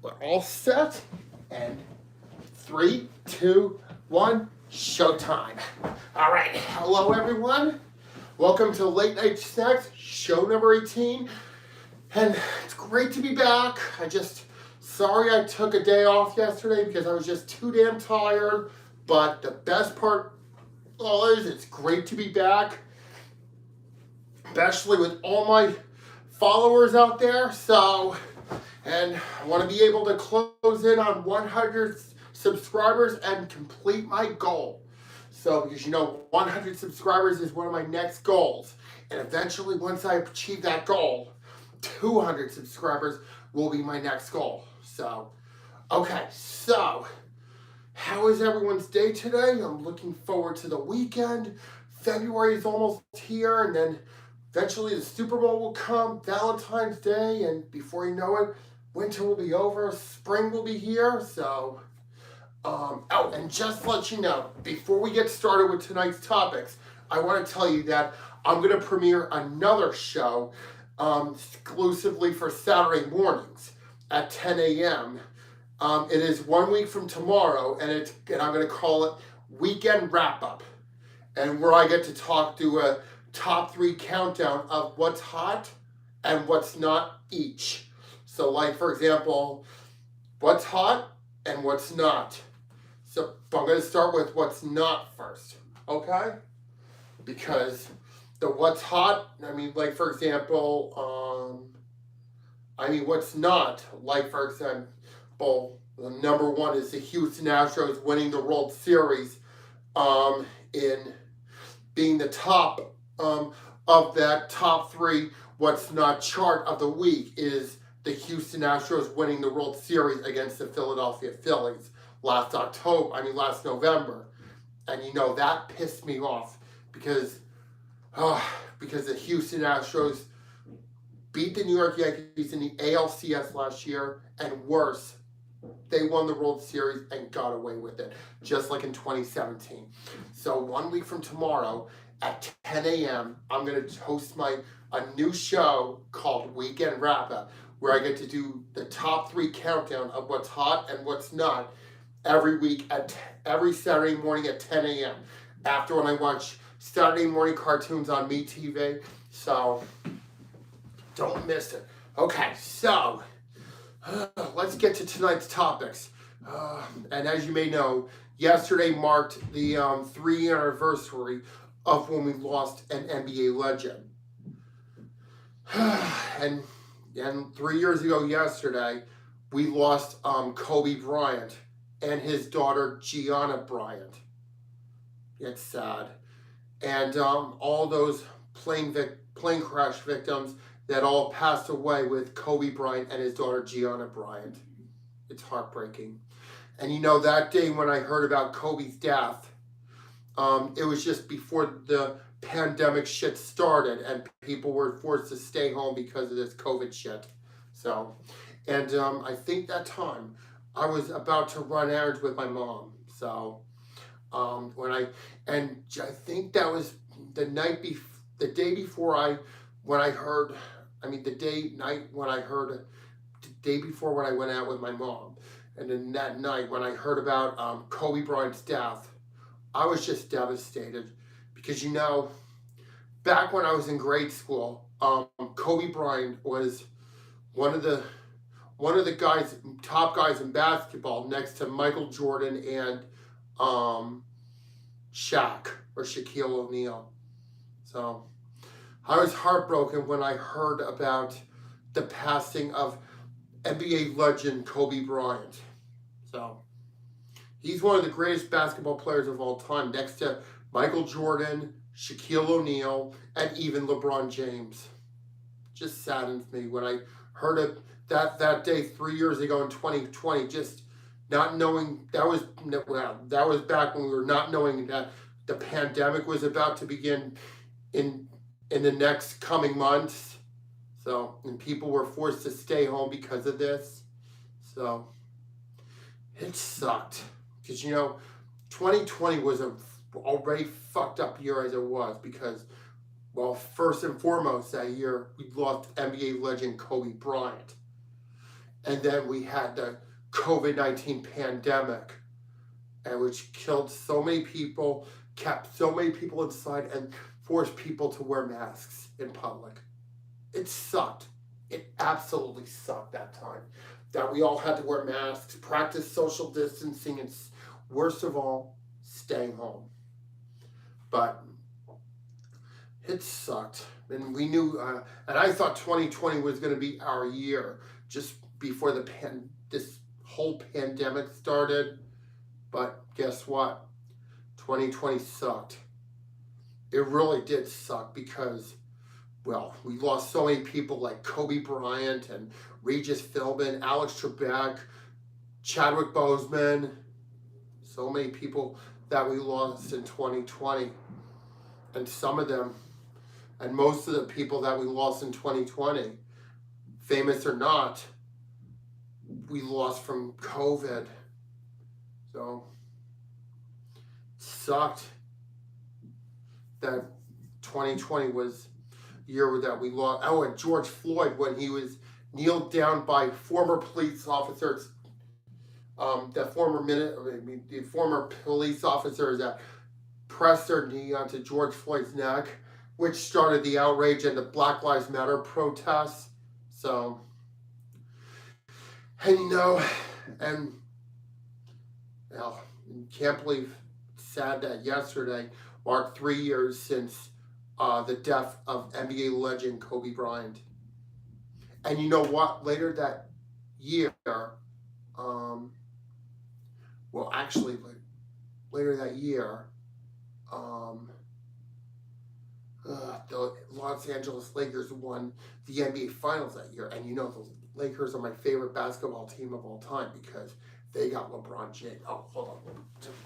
We're all set. And 3, 2, 1, showtime. All right. Hello, everyone. Welcome to Late Night Snacks, show number 18. And it's great to be back. Sorry I took a day off yesterday because I was just too damn tired. But the best part is it's great to be back, especially with all my followers out there. And I want to be able to close in on 100 subscribers and complete my goal. So, because 100 subscribers is one of my next goals. And eventually, once I achieve that goal, 200 subscribers will be my next goal. So, okay, so how is everyone's day today? I'm looking forward to the weekend. February is almost here, and then eventually the Super Bowl will come, Valentine's Day, and before you know it, winter will be over, spring will be here. So, and just to let you know, before we get started with tonight's topics, I want to tell you that I'm going to premiere another show exclusively for Saturday mornings at 10 a.m. It is 1 week from tomorrow, and I'm going to call it Weekend Wrap Up, and where I get to do a top 3 countdown of what's hot and what's not each. So, like, for example, what's hot and what's not. So I'm going to start with what's not first, okay? Because the what's hot, like, for example, what's not, like, for example, the number 1 is the Houston Astros winning the World Series, in being the top of that top 3 what's not chart of the week is the Houston Astros winning the World Series against the Philadelphia Phillies last November. And that pissed me off because the Houston Astros beat the New York Yankees in the ALCS last year, and worse, they won the World Series and got away with it, just like in 2017. So 1 week from tomorrow at 10 a.m., I'm going to host a new show called Weekend Wrap Up, where I get to do the top 3 countdown of what's hot and what's not every week every Saturday morning at 10 a.m. after when I watch Saturday morning cartoons on MeTV. So don't miss it. Okay, so let's get to tonight's topics. And as you may know, yesterday marked the 3-year anniversary of when we lost an NBA legend. And 3 years ago yesterday, we lost Kobe Bryant and his daughter Gianna Bryant. It's sad. And all those plane crash victims that all passed away with Kobe Bryant and his daughter Gianna Bryant. It's heartbreaking. And that day when I heard about Kobe's death, it was just before the pandemic shit started and people were forced to stay home because of this COVID shit. So, and I think that time I was about to run errands with my mom. So, I think that was the day before when I went out with my mom. And then that night when I heard about Kobe Bryant's death, I was just devastated because back when I was in grade school, Kobe Bryant was one of the top guys in basketball next to Michael Jordan and Shaq or Shaquille O'Neal. So I was heartbroken when I heard about the passing of NBA legend Kobe Bryant. So he's one of the greatest basketball players of all time, next to Michael Jordan, Shaquille O'Neal, and even LeBron James. Just saddens me when I heard of that day 3 years ago in 2020, just not knowing that was back when we were not knowing that the pandemic was about to begin in the next coming months. So, and people were forced to stay home because of this. So it sucked because 2020 was a already fucked up year as it was because, well, first and foremost that year we lost NBA legend Kobe Bryant. And then we had the COVID-19 pandemic, and which killed so many people, kept so many people inside, and forced people to wear masks in public. It sucked. It absolutely sucked that time. That we all had to wear masks, practice social distancing, and worst of all, staying home. But it sucked. And we knew, and I thought 2020 was going to be our year just before this whole pandemic started. But guess what? 2020 sucked. It really did suck because, well, we lost so many people like Kobe Bryant and Regis Philbin, Alex Trebek, Chadwick Boseman. So many people that we lost in 2020. And some of them, and most of the people that we lost in 2020, famous or not, we lost from COVID. So, it sucked that 2020 was the year that we lost. Oh, and George Floyd, when he was kneeled down by former police officers, the former police officers that pressed their knee onto George Floyd's neck, which started the outrage and the Black Lives Matter protests. So, and and well, can't believe, sad that yesterday marked 3 years since the death of NBA legend Kobe Bryant. And you know what? Later that year, later that year, the Los Angeles Lakers won the NBA Finals that year. And the Lakers are my favorite basketball team of all time because they got LeBron James. Oh, hold on.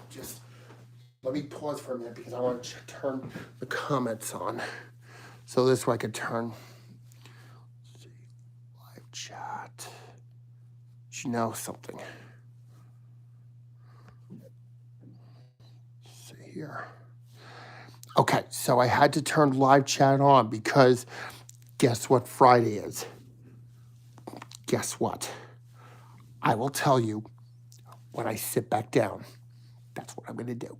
Just let me pause for a minute because I want to turn the comments on. So this way I could turn. Let's see, live chat. You know something. Let's see here. Okay, so I had to turn live chat on because guess what Friday is? Guess what? I will tell you when I sit back down. That's what I'm going to do.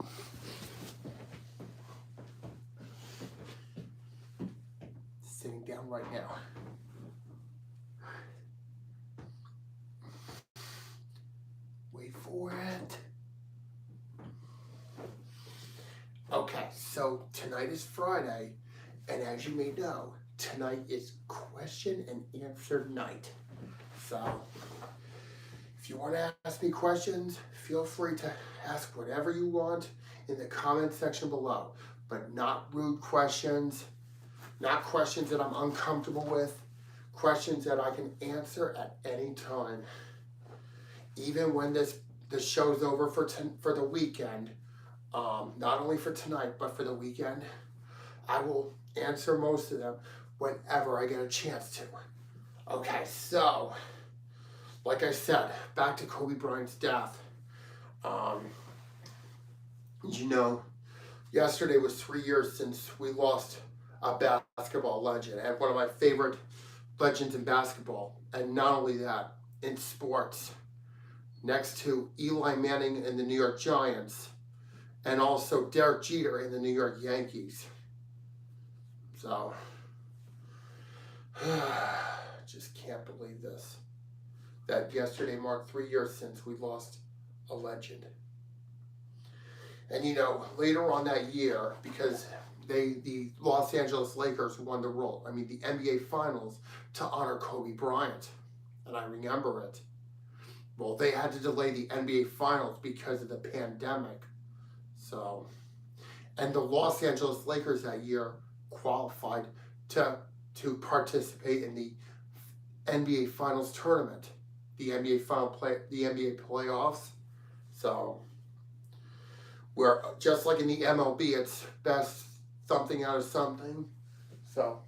Sitting down right now. Wait for it. Okay, so tonight is Friday, and as you may know, tonight is question and answer night. So, if you want to ask me questions, feel free to ask whatever you want in the comment section below, but not rude questions, not questions that I'm uncomfortable with, questions that I can answer at any time. Even when the show's over for the weekend, not only for tonight, but for the weekend, I will answer most of them whenever I get a chance to. Okay, so, like I said, back to Kobe Bryant's death. Yesterday was 3 years since we lost a basketball legend and one of my favorite legends in basketball. And not only that, in sports, next to Eli Manning and the New York Giants, and also Derek Jeter in the New York Yankees. So, just can't believe this. That yesterday marked 3 years since we lost a legend. And later on that year, because the Los Angeles Lakers won the NBA Finals to honor Kobe Bryant, and I remember it. Well, they had to delay the NBA Finals because of the pandemic. So, and the Los Angeles Lakers that year qualified to participate in the NBA Finals tournament, the NBA playoffs. So, where just like in the MLB, it's best something out of something. So,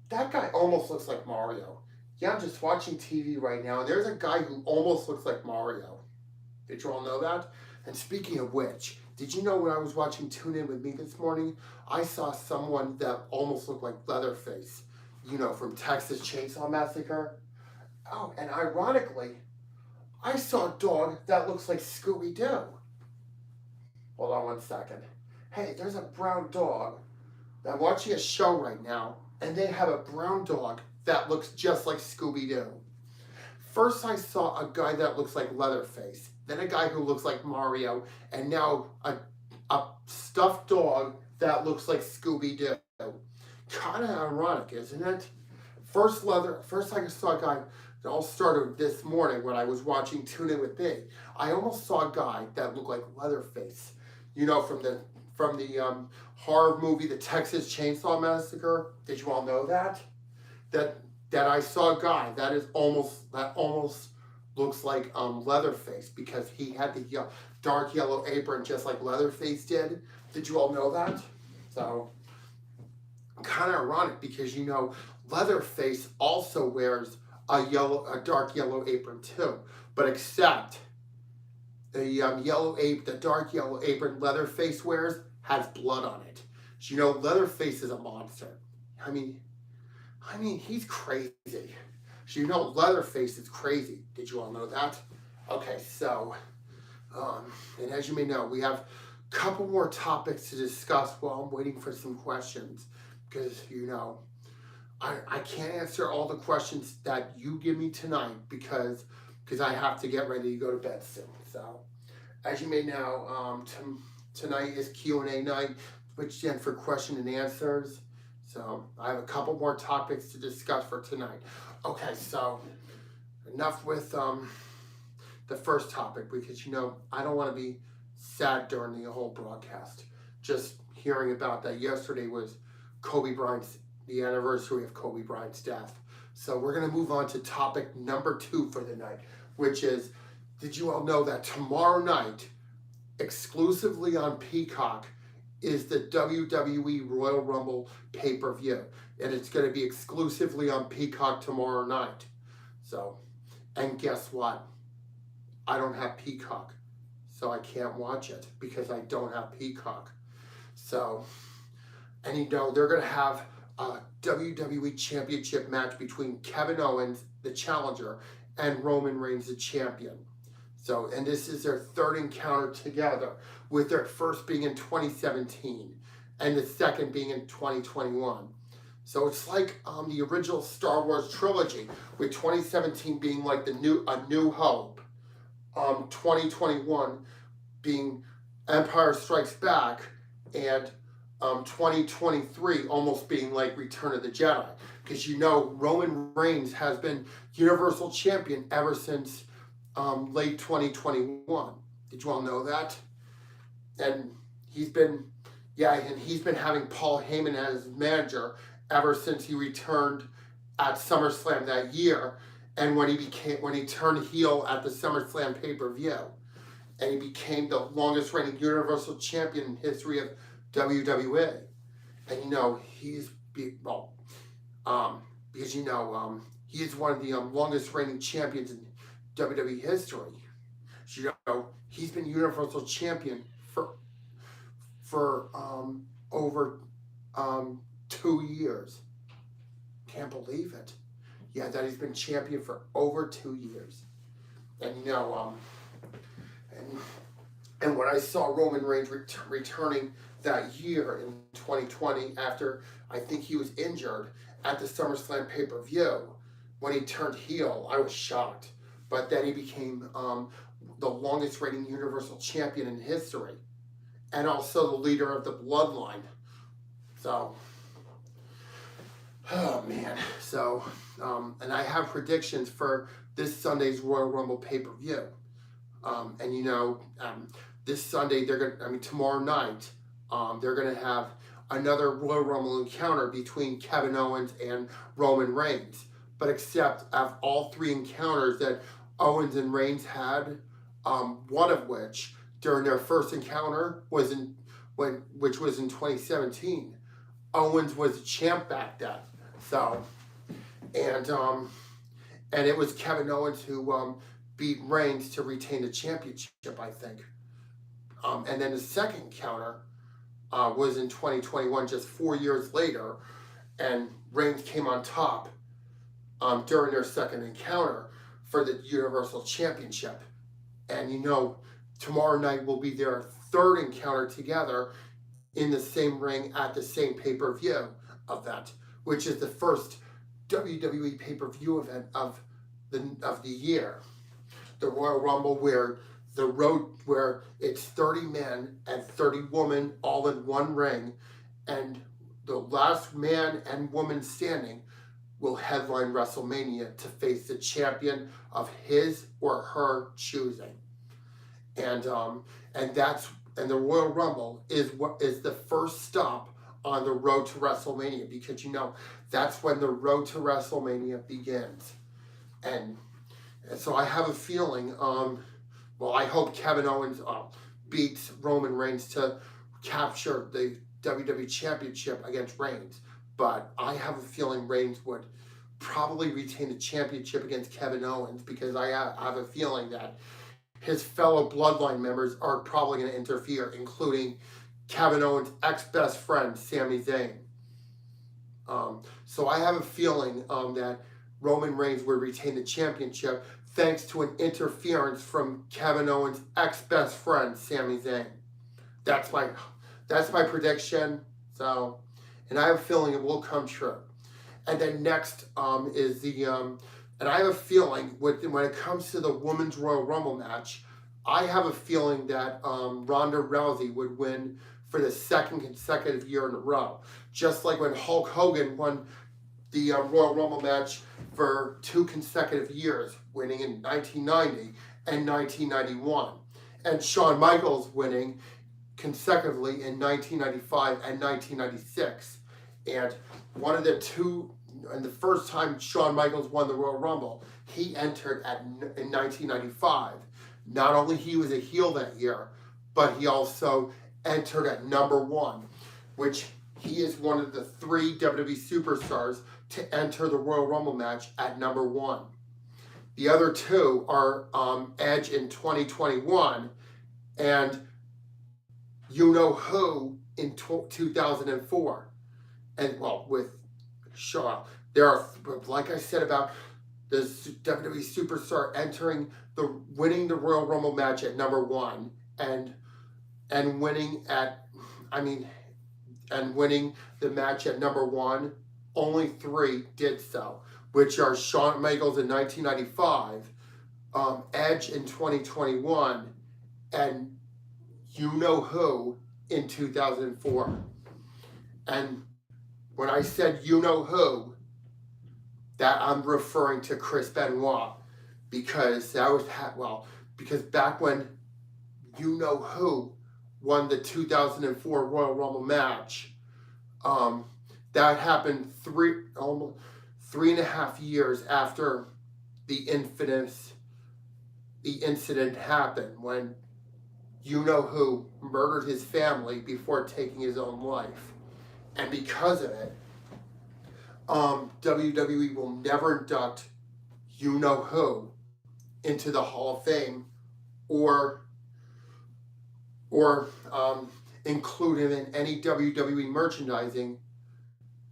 that guy almost looks like Mario. Yeah, I'm just watching TV right now, and there's a guy who almost looks like Mario. Did you all know that? And speaking of which, did you know when I was watching Tune In With Me this morning, I saw someone that almost looked like Leatherface, from Texas Chainsaw Massacre. Oh, and ironically, I saw a dog that looks like Scooby-Doo. Hold on one second. Hey, there's a brown dog. I'm watching a show right now, and they have a brown dog that looks just like Scooby-Doo. First, I saw a guy that looks like Leatherface, then a guy who looks like Mario, and now a stuffed dog that looks like Scooby-Doo. Kind of ironic, isn't it? First I saw a guy. It all started this morning when I was watching Tune In With Me. I almost saw a guy that looked like Leatherface. You know, from the horror movie, The Texas Chainsaw Massacre. Did you all know that? That I saw a guy that almost looks like Leatherface, because he had the dark yellow apron just like Leatherface did. Did you all know that? So kind of ironic, because you know Leatherface also wears a dark yellow apron too, but except the dark yellow apron Leatherface wears has blood on it. So, you know, Leatherface is a monster. I mean, he's crazy. So, you know, Leatherface is crazy. Did you all know that? Okay, so, and as you may know, we have a couple more topics to discuss while I'm waiting for some questions, because, you know, I can't answer all the questions that you give me tonight because I have to get ready to go to bed soon. So, as you may know, tonight is Q&A night, which stands for question and answers. So I have a couple more topics to discuss for tonight. Okay, so enough with the first topic, because you know I don't want to be sad during the whole broadcast. Just hearing about that yesterday was the anniversary of Kobe Bryant's death. So we're going to move on to topic number 2 for the night, which is, did you all know that tomorrow night, exclusively on Peacock, is the WWE Royal Rumble pay-per-view? And it's going to be exclusively on Peacock tomorrow night. So, and guess what? I don't have Peacock, so I can't watch it because I don't have Peacock. So, and you know, they're going to have a WWE Championship match between Kevin Owens, the challenger, and Roman Reigns, the champion. So, and this is their third encounter together, with their first being in 2017 and the second being in 2021. So it's like the original Star Wars trilogy, with 2017 being like a New Hope, 2021 being Empire Strikes Back, and 2023 almost being like Return of the Jedi, because you know Roman Reigns has been Universal Champion ever since late 2021. Did you all know that? And he's been having Paul Heyman as his manager ever since he returned at SummerSlam that year, and when he turned heel at the SummerSlam pay-per-view, and he became the longest reigning Universal Champion in history of WWE. And you know, because you know, he is one of the longest reigning champions in WWE history. So, you know, he's been Universal Champion for over 2 years. Can't believe it. Yeah, that he's been champion for over 2 years. And you know, and when I saw Roman Reigns returning that year in 2020, after I think he was injured at the SummerSlam pay-per-view, when he turned heel, I was shocked. But then he became the longest reigning Universal Champion in history, and also the leader of the Bloodline. So, oh man. So, and I have predictions for this Sunday's Royal Rumble pay-per-view. And you know, this Sunday tomorrow night, they're gonna have another Royal Rumble encounter between Kevin Owens and Roman Reigns. But except of all 3 encounters that Owens and Reigns had, one of which during their first encounter which was in 2017. Owens was the champ back then. So, and it was Kevin Owens who beat Reigns to retain the championship, I think. And then the second encounter was in 2021, just 4 years later, and Reigns came on top during their second encounter for the Universal Championship. And you know, tomorrow night will be their third encounter together in the same ring at the same pay-per-view event, which is the first WWE pay-per-view event of the year. The Royal Rumble, where it's 30 men and 30 women all in one ring, and the last man and woman standing will headline WrestleMania to face the champion of his or her choosing. And the Royal Rumble is the first stop on the road to WrestleMania, because you know that's when the road to WrestleMania begins. And so I have a feeling, I hope Kevin Owens beats Roman Reigns to capture the WWE Championship against Reigns. But I have a feeling Reigns would probably retain the championship against Kevin Owens, because I have a feeling that his fellow Bloodline members are probably going to interfere, including Kevin Owens' ex-best friend, Sami Zayn. So I have a feeling that Roman Reigns would retain the championship thanks to an interference from Kevin Owens' ex-best friend, Sami Zayn. That's my prediction. So, and I have a feeling it will come true. And then next is and I have a feeling when it comes to the Women's Royal Rumble match, I have a feeling that Ronda Rousey would win for the second consecutive year in a row. Just like when Hulk Hogan won the Royal Rumble match for 2 consecutive years, winning in 1990 and 1991. And Shawn Michaels winning consecutively in 1995 and 1996. And the first time Shawn Michaels won the Royal Rumble, he entered in 1995. Not only he was a heel that year, but he also entered at number 1, which he is one of the 3 WWE superstars to enter the Royal Rumble match at number 1. The other 2 are Edge in 2021 and You Know Who in 2004. And with Shaw, there are, like I said about the WWE superstar winning the Royal Rumble match at number 1 and winning the match at number 1. Only 3 did so, which are Shawn Michaels in 1995, Edge in 2021, and You Know Who in 2004. And when I said You Know Who, that I'm referring to Chris Benoit, because because back when You Know Who won the 2004 Royal Rumble match, that happened 3.5 years after the incident happened, when You Know Who murdered his family before taking his own life. And because of it, WWE will never induct You Know Who into the Hall of Fame or include him in any WWE merchandising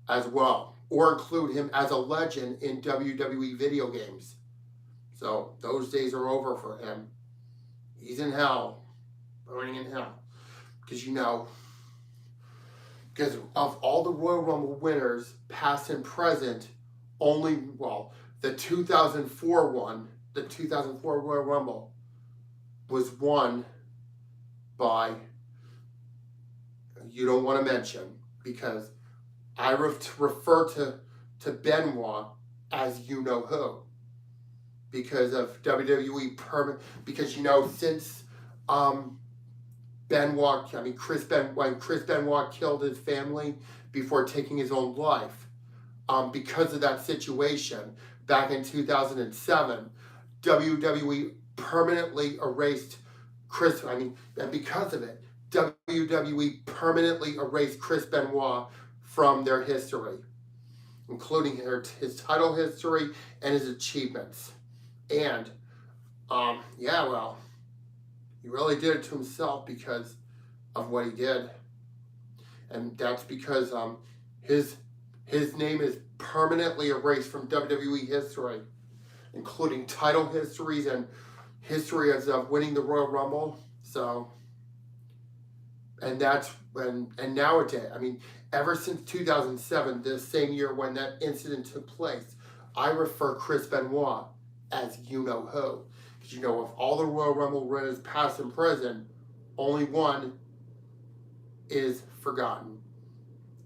as well, or include him as a legend in WWE video games. So those days are over for him. He's in hell, burning in hell. Because of all the Royal Rumble winners, past and present, the 2004 Royal Rumble was won by, you don't want to mention, because I refer to Benoit as You Know Who, because of WWE because since when Chris Benoit killed his family before taking his own life, because of that situation back in 2007, WWE permanently erased and because of it, WWE permanently erased Chris Benoit from their history, including his title history and his achievements. And he really did it to himself because of what he did. And that's because his His name is permanently erased from WWE history, including title histories and history as of winning the Royal Rumble. So, and that's when, and nowadays, I mean, ever since 2007, the same year when that incident took place, I refer Chris Benoit as you-know-who. Because you know, of all the Royal Rumble winners past and present, only one is forgotten.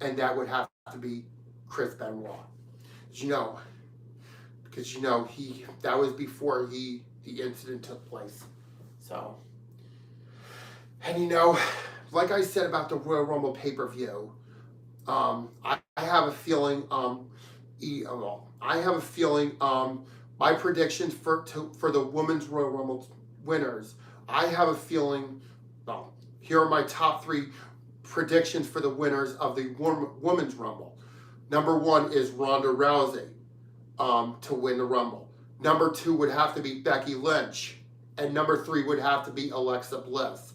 And that would have to be Chris Benoit. Because that was before the incident took place. So, and like I said about the Royal Rumble pay-per-view, I have a feeling my predictions for the Women's Royal Rumble winners, I have a feeling, well, here are my top 3 predictions for the winners of the Women's Rumble. Number 1 is Ronda Rousey to win the Rumble. Number 2 would have to be Becky Lynch. And number 3 would have to be Alexa Bliss.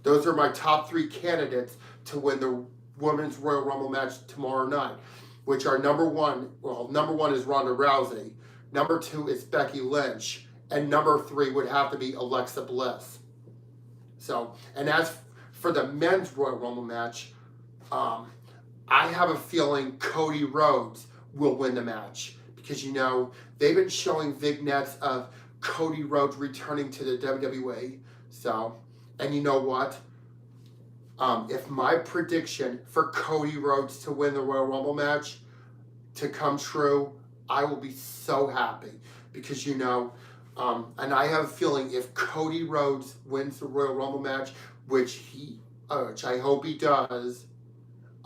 Those are my top 3 candidates to win the Women's Royal Rumble match tomorrow night, which are number 1 is Ronda Rousey, number 2 is Becky Lynch, and number 3 would have to be Alexa Bliss. So, and as for the Men's Royal Rumble match, I have a feeling Cody Rhodes will win the match, because they've been showing vignettes of Cody Rhodes returning to the WWE. So, and you know what? If my prediction for Cody Rhodes to win the Royal Rumble match to come true, I will be so happy, because and I have a feeling if Cody Rhodes wins the Royal Rumble match, which I hope he does,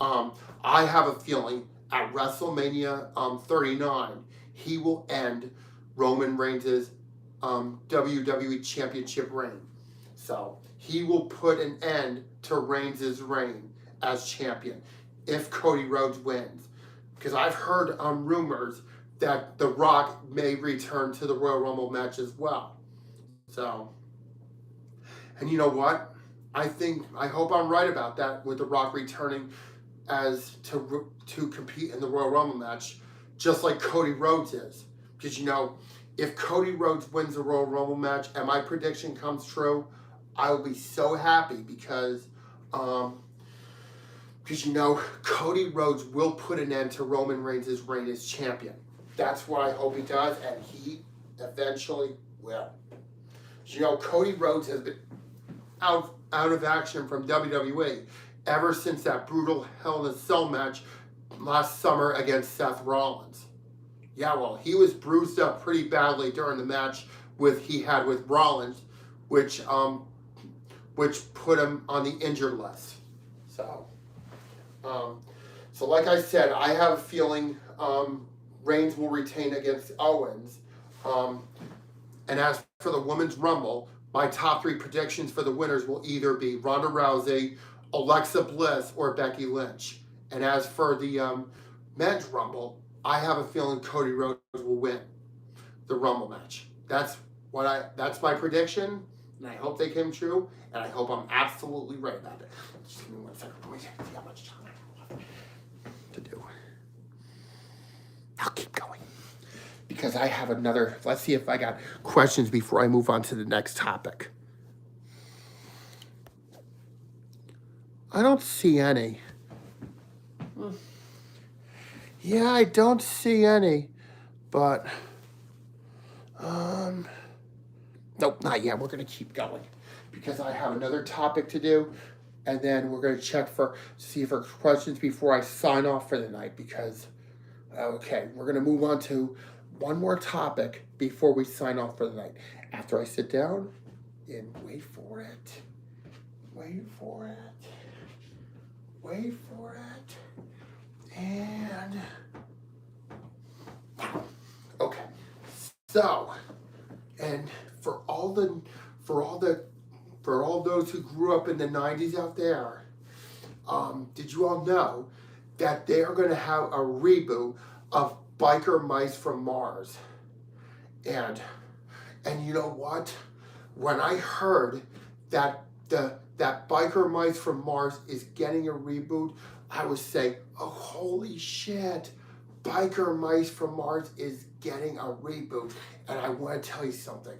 I have a feeling at WrestleMania 39 he will end Roman Reigns' WWE Championship reign. So he will put an end to Reigns' reign as champion if Cody Rhodes wins. Because I've heard rumors that The Rock may return to the Royal Rumble match as well. So, and you know what? I hope I'm right about that, with The Rock returning as to compete in the Royal Rumble match, just like Cody Rhodes is. Because if Cody Rhodes wins the Royal Rumble match and my prediction comes true, I will be so happy, because Cody Rhodes will put an end to Roman Reigns' reign as champion. That's what I hope he does, and he eventually will. Cody Rhodes has been out of action from WWE ever since that brutal Hell in a Cell match last summer against Seth Rollins. Yeah, well, he was bruised up pretty badly during the match he had with Rollins, which put him on the injured list. So like I said, I have a feeling Reigns will retain against Owens. And as for the Women's Rumble, my top 3 predictions for the winners will either be Ronda Rousey, Alexa Bliss, or Becky Lynch. And as for the Men's Rumble, I have a feeling Cody Rhodes will win the Rumble match. That's my prediction, and I hope they came true, and I hope I'm absolutely right about it. Just give me 1 second. Let me see how much time I have to do. I'll keep going, because I have another. Let's see if I got questions before I move on to the next topic. I don't see any. Yeah, I don't see any, but nope, not yet. We're going to keep going, because I have another topic to do, and then we're going to check see for questions before I sign off for the night, because, okay, we're going to move on to one more topic before we sign off for the night. After I sit down and wait for it, and okay, so, and for all those who grew up in the 90s out there, did you all know that they are going to have a reboot of Biker Mice from Mars? And you know what? When I heard that that Biker Mice from Mars is getting a reboot, I was saying, oh, holy shit, Biker Mice from Mars is getting a reboot. And I want to tell you something.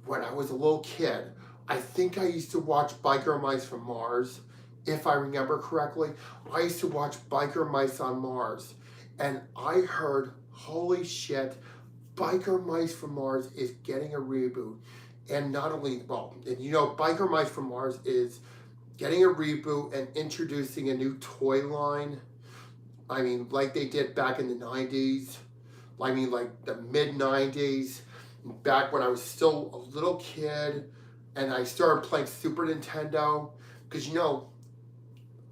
When I was a little kid, I think I used to watch Biker Mice from Mars. If I remember correctly, I used to watch Biker Mice on Mars. And I heard, holy shit, Biker Mice from Mars is getting a reboot. And not only, well, and you know, Biker Mice from Mars is getting a reboot and introducing a new toy line. I mean, like they did back in the 90s. I mean, like the mid 90s, back when I was still a little kid and I started playing Super Nintendo. Because, you know,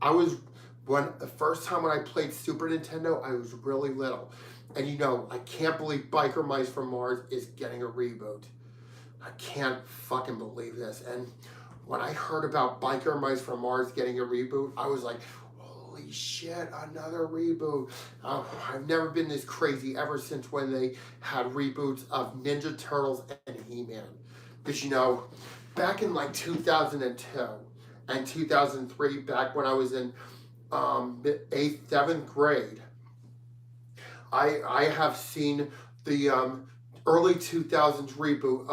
the first time when I played Super Nintendo, I was really little. And, you know, I can't believe Biker Mice from Mars is getting a reboot. I can't fucking believe this. And when I heard about Biker Mice from Mars getting a reboot, I was like, holy shit, another reboot. I've never been this crazy ever since when they had reboots of Ninja Turtles and He-Man. Because, you know, back in like 2002 and 2003, back when I was in 8th, 7th grade, I have seen the early 2000s reboot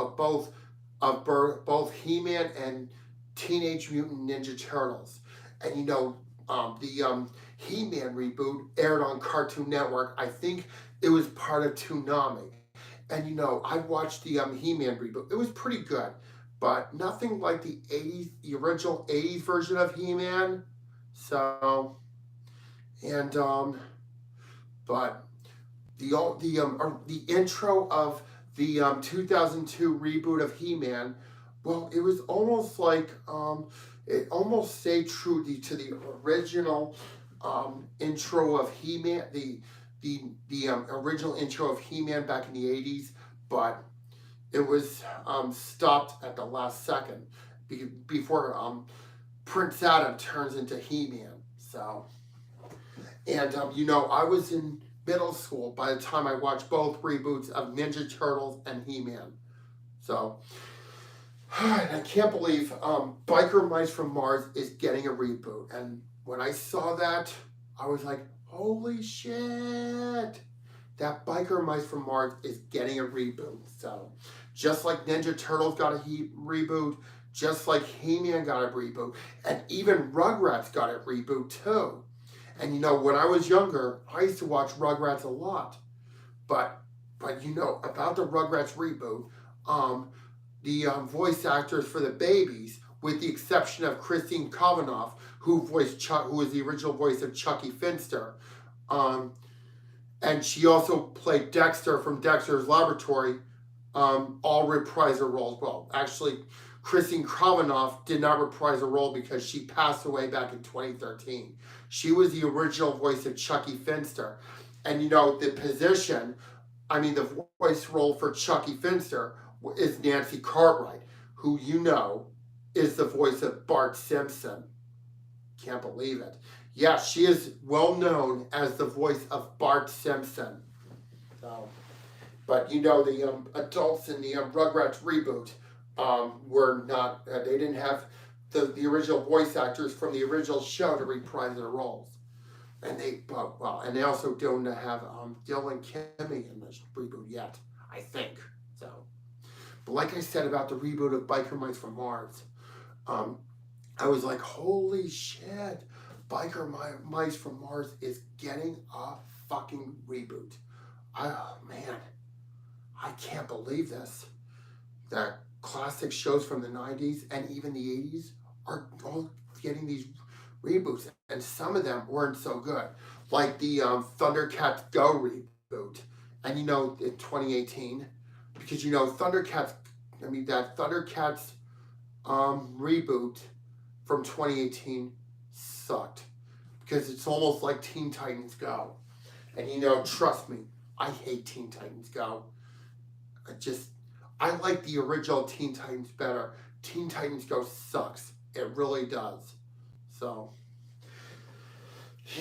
of both He-Man and Teenage Mutant Ninja Turtles. And you know, the He-Man reboot aired on Cartoon Network. I think it was part of Toonami. And you know, I watched the He-Man reboot. It was pretty good, but nothing like the original 80s version of He-Man. So, and but the intro of the 2002 reboot of He-Man, well, it was almost like it almost stayed true to the original intro of He-Man, the original intro of He-Man back in the 80s, but it was stopped at the last second before Prince Adam turns into He-Man. So, and you know, I was in middle school by the time I watched both reboots of Ninja Turtles and He-Man. So, I can't believe Biker Mice from Mars is getting a reboot. And when I saw that, I was like, holy shit, that Biker Mice from Mars is getting a reboot. So, just like Ninja Turtles got a reboot, just like He-Man got a reboot, and even Rugrats got a reboot too. And you know, when I was younger, I used to watch Rugrats a lot. But you know, about the Rugrats reboot, the voice actors for the babies, with the exception of Christine Cavanaugh, who was the original voice of Chucky Finster, and she also played Dexter from Dexter's Laboratory, all reprise her roles. Well, actually, Christine Cavanaugh did not reprise her role because she passed away back in 2013. She was the original voice of Chucky Finster. And you know, the voice role for Chucky Finster is Nancy Cartwright, who you know is the voice of Bart Simpson. Can't believe it. Yeah, she is well known as the voice of Bart Simpson. So, but you know, the adults in the Rugrats reboot were not, they didn't have the original voice actors from the original show to reprise their roles. And they also don't have Dylan Kimmy in this reboot yet, I think. So, but like I said about the reboot of Biker Mice from Mars, I was like, holy shit, Biker Mice from Mars is getting a fucking reboot. Oh man, I can't believe this. That classic shows from the 90s and even the 80s are all getting these reboots, and some of them weren't so good, like the Thundercats Go reboot. And you know, in 2018, because you know, that Thundercats reboot from 2018 sucked, because it's almost like Teen Titans Go. And you know, trust me, I hate Teen Titans Go. I like the original Teen Titans better. Teen Titans Go sucks. It really does. So,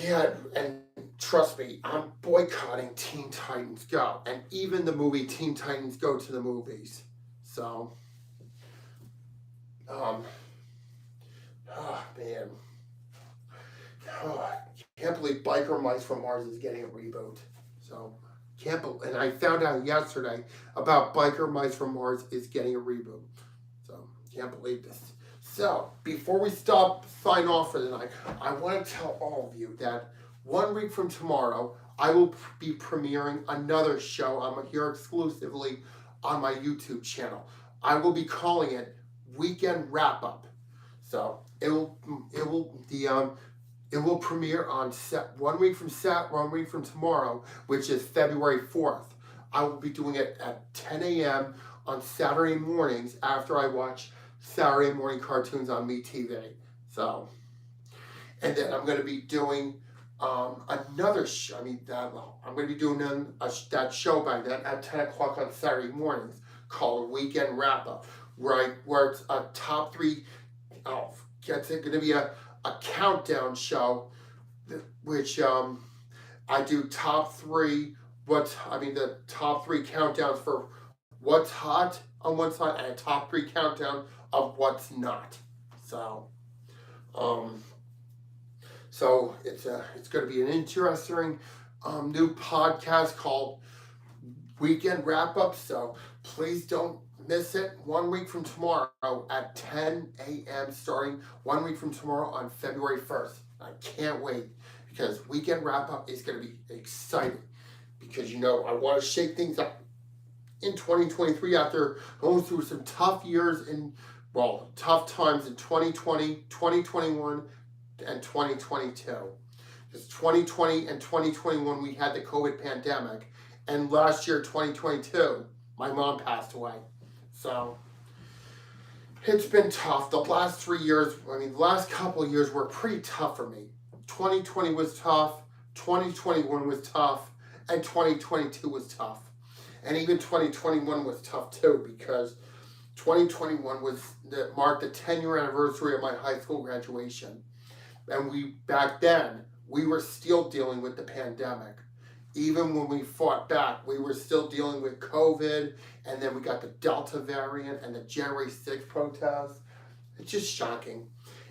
yeah, and trust me, I'm boycotting Teen Titans Go. And even the movie Teen Titans Go to the movies. So, oh man. Oh, I can't believe Biker Mice from Mars is getting a reboot. So can't believe, and I found out yesterday about Biker Mice from Mars is getting a reboot. So can't believe this. So before we sign off for the night, I want to tell all of you that 1 week from tomorrow, I will be premiering another show. I'm here exclusively on my YouTube channel. I will be calling it Weekend Wrap Up. So it will premiere on 1 week from tomorrow, which is February 4th. I will be doing it at 10 a.m. on Saturday mornings after I watch Saturday morning cartoons on MeTV. So, and then I'm going to be doing another show. I'm going to be doing that show by then at 10 o'clock on Saturday mornings called Weekend Wrap Up, where it's a top three. It's going to be a countdown show, which I do top three. The top three countdowns for what's hot on one side and a top three countdown of what's not. So, it's going to be an interesting new podcast called Weekend Wrap Up. So please don't miss it. 1 week from tomorrow at 10 a.m. starting 1 week from tomorrow on February 1st. I can't wait because Weekend Wrap Up is going to be exciting because I want to shake things up in 2023 after going through some tough times in 2020, 2021, and 2022. Because 2020 and 2021 we had the COVID pandemic, and last year 2022 my mom passed away. So it's been tough. The last 3 years, the last couple of years were pretty tough for me. 2020 was tough, 2021 was tough, and 2022 was tough. And even 2021 was tough too, because 2021 marked the 10-year anniversary of my high school graduation. And back then, we were still dealing with the pandemic. Even when we fought back, we were still dealing with COVID, and then we got the Delta variant and the January 6th protests. It's just shocking.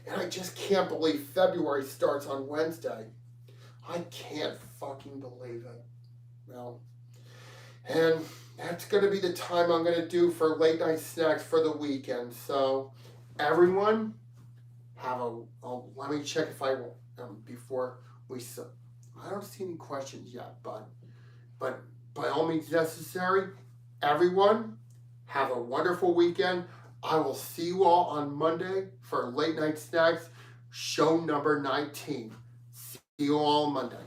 And I just can't believe February starts on Wednesday. I can't fucking believe it. Well, and that's going to be the time I'm going to do for late night snacks for the weekend. So, everyone, let me check if I will, before we, I don't see any questions yet, but by all means necessary, everyone, have a wonderful weekend. I will see you all on Monday for late night snacks, show number 19. See you all on Monday.